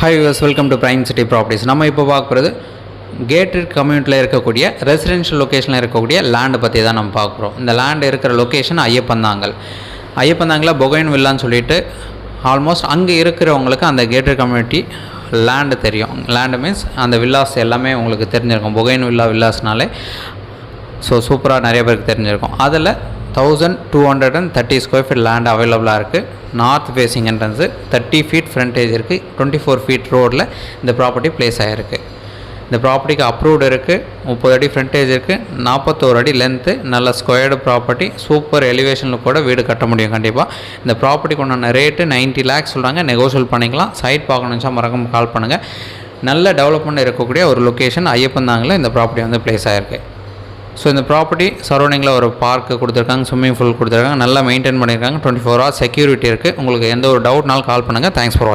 Hi viewers, welcome to prime city properties. நம்ம இப்போ பார்க்க போகிறது கேட்டட் கம்யூனிட்டியில் இருக்கக்கூடிய ரெசிடென்ஷியல் லொக்கேஷனில் இருக்கக்கூடிய லேண்டை பற்றி தான் நம்ம பார்க்க போகிறோம். இந்த லேண்டு இருக்கிற லொக்கேஷன் ஐயப்பந்தாங்கில் பொகைன் வில்லான்னு சொல்லிட்டு ஆல்மோஸ்ட் அங்கே இருக்கிறவங்களுக்கு அந்த கேட்டட் கம்யூனிட்டி லேண்டு தெரியும். லேண்டு மீன்ஸ் அந்த வில்லாஸ் எல்லாமே உங்களுக்கு தெரிஞ்சிருக்கும். பொகைன் வில்லாஸ்னாலே சூப்பராக நிறைய பேருக்கு தெரிஞ்சிருக்கும். அதில் 1230 ஸ்கொயர் ஃபீட் லேண்ட் அவைலபிளாக இருக்குது. North facing entrance, 30 feet frontage இருக்குது. 24 ஃபீட் ரோடில் இந்த ப்ராப்பர்ட்டி பிளேஸ் ஆகிருக்கு. இந்த ப்ராப்பர்ட்டிக்கு அப்ரூவ்டு இருக்குது. 30 அடி ஃப்ரண்டேஜ் இருக்குது. 41 அடி லென்த்து. நல்ல ஸ்கொயர்டு ப்ராப்பர்ட்டி. சூப்பர் எலிவேஷனில் கூட வீடு கட்ட முடியும் கண்டிப்பாக. இந்த ப்ராப்பர்ட்டிக்கு உண்டான ரேட்டு 90 lakhs சொல்கிறாங்க. நெகோஷியல் பண்ணிக்கலாம். சைட் பார்க்கணுச்சா மறக்காம கால் பண்ணுங்கள். நல்ல டெவலப்மெண்ட் இருக்கக்கூடிய ஒரு லொக்கேஷன் ஐயப்பந்தாங்கில் இந்த ப்ராப்பர்ட்டி வந்து பிளேஸ் ஆகிருக்கு. ஸோ இந்த ப்ராப்பர்ட்டி சரௌண்டிங்கில் ஒரு பார்க்கு கொடுத்துருக்காங்க, ஸ்விம்மிங் பூல் கொடுத்துருக்காங்க, நல்லா மெயின்டைன் பண்ணியிருக்காங்க. 24 hours செக்யூரிட்டி இருக்குது. உங்களுக்கு எந்த ஒரு டவுட்னாலும் கால் பண்ணுங்கள். தேங்க்ஸ் ஃபார் வாட்சிங்.